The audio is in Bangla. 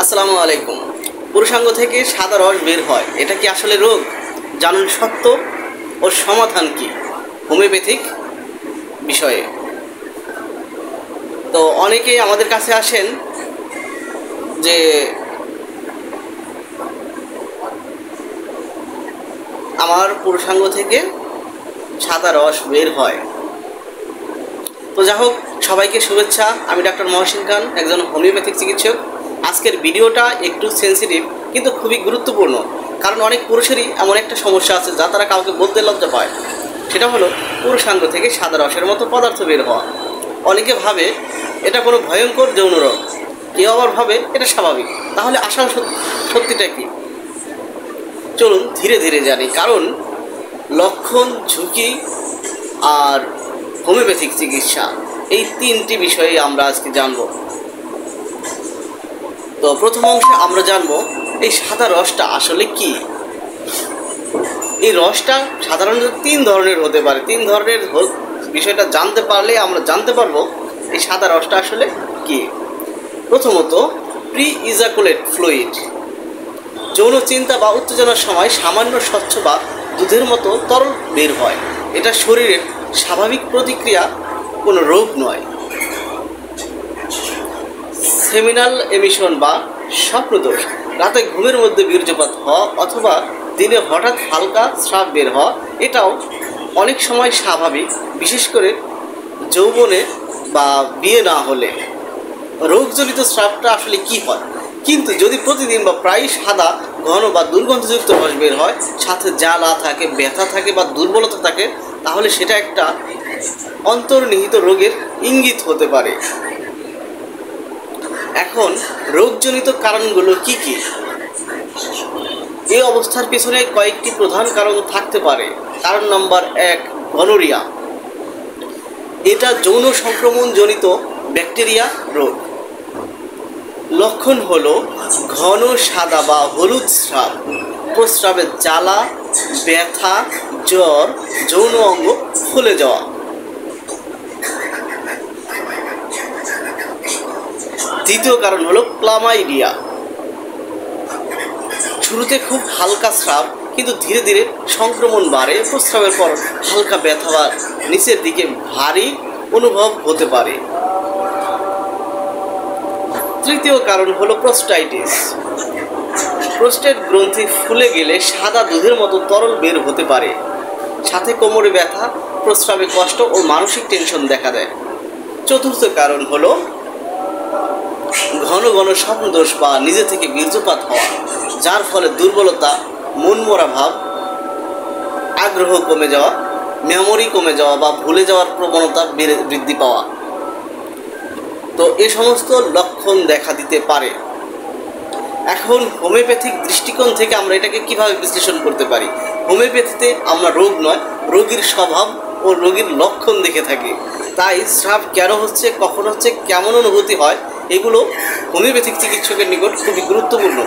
আসসালামু আলাইকুম। পুরুষাঙ্গ থেকে সাদা রস বের হয়, এটা কি আসলে রোগ? জানুন সত্য ও সমাধান কি হোমিওপ্যাথিক বিষয়ে। তো অনেকেই আমাদের কাছে আসেন যে আমার পুরুষাঙ্গ থেকে সাদা রস বের হয়। তো যা হোক, সবাইকে শুভেচ্ছা। আমি ডাক্তার মহসিন খান, একজন হোমিওপ্যাথিক চিকিৎসক। আজকের ভিডিওটা একটু সেন্সিটিভ কিন্তু খুবই গুরুত্বপূর্ণ, কারণ অনেক পুরুষেরই এমন একটা সমস্যা আছে যা তারা কাউকে বলতে লজ্জা পায়। সেটা হলো পুরুষাঙ্গ থেকে সাদা রসের মতো পদার্থ বের হওয়া। অনেকে ভাবে এটা কোনো ভয়ঙ্কর যৌন রোগ, কেউ আবার ভাবে এটা স্বাভাবিক। তাহলে আসল সত্যিটা কি? চলুন ধীরে ধীরে জানি। কারণ লক্ষণ, ঝুঁকি আর হোমিওপ্যাথিক চিকিৎসা, এই তিনটি বিষয়ে আমরা আজকে জানব। তো প্রথম অংশে আমরা জানব এই সাদা রসটা আসলে কি। এই রসটা সাধারণত তিন ধরনের হতে পারে। তিন ধরনের বিষয়টা জানতে পারলে আমরা জানতে পারবো এই সাদা রসটা আসলে কি। প্রথমত, প্রি ইজাকুলেট ফ্লুইড। যৌন চিন্তা বা উত্তেজনার সময় সামান্য স্বচ্ছ বা দুধের মতো তরল বের হয়। এটা শরীরের স্বাভাবিক প্রতিক্রিয়া, কোনো রোগ নয়। সেমিনাল এমিশন বা স্বপ্নদোষ। রাতে ঘুমের মধ্যে বীর্যপাত হওয়া অথবা দিনে হঠাৎ হালকা স্রাব বের হওয়া, এটাও অনেক সময় স্বাভাবিক, বিশেষ করে যৌবনে বা বিয়ে না হলে। রোগজনিত স্রাবটা আসলে কি হয়? কিন্তু যদি প্রতিদিন বা প্রায় সাদা, ঘন বা দুর্গন্ধযুক্ত রস বের হয়, সাথে জ্বালা থাকে, ব্যথা থাকে বা দুর্বলতা থাকে, তাহলে সেটা একটা অন্তর্নিহিত রোগের ইঙ্গিত হতে পারে। এখন রোগজনিত কারণগুলো কি কি? এই অবস্থার পেছনে কয়েকটি প্রধান কারণ থাকতে পারে। কারণ নম্বর 1, গনোরিয়া। এটা যৌন সংক্রমণজনিত ব্যাকটেরিয়া রোগ। লক্ষণ হলো ঘন সাদা বা হলুদ স্রাব, প্রস্রাবের জ্বালা, ব্যথা, জ্বর, যৌন অঙ্গ ফুলে যাওয়া। দ্বিতীয় কারণ হলো ক্লামাইডিয়া। শুরুতে খুব হালকা স্রাব, কিন্তু ধীরে ধীরে সংক্রমণ বাড়ে। প্রস্রাবের পর হালকা ব্যথা বা নিচের দিকে ভারী অনুভব হতে পারে। তৃতীয় কারণ হলো প্রোস্টাইটিস। প্রোস্টেট গ্রন্থি ফুলে গেলে সাদা দুধের মতো তরল বের হতে পারে। সাথে কোমরে ব্যথা, প্রস্রাবে কষ্ট ও মানসিক টেনশন দেখা দেয়। চতুর্থ কারণ হলো ঘন ঘন স্বপ্নদোষ বা নিজে থেকে বীর্যপাত হওয়া, যার ফলে দুর্বলতা, মনমরা ভাব, আগ্রহ কমে যাওয়া, মেমোরি কমে যাওয়া বা ভুলে যাওয়ার প্রবণতা বৃদ্ধি পাওয়া। তো এ সমস্ত লক্ষণ দেখা দিতে পারে। এখন হোমিওপ্যাথিক দৃষ্টিকোণ থেকে আমরা এটাকে কিভাবে বিশ্লেষণ করতে পারি? হোমিওপ্যাথিতে আমরা রোগ নয়, রোগীর স্বভাব ও রোগীর লক্ষণ দেখে থাকি। তাই স্রাব কেন হচ্ছে, কখন হচ্ছে, কেমন অনুভূতি হয়, এগুলো হোমিওপ্যাথিক চিকিৎসকের নিকট খুবই গুরুত্বপূর্ণ।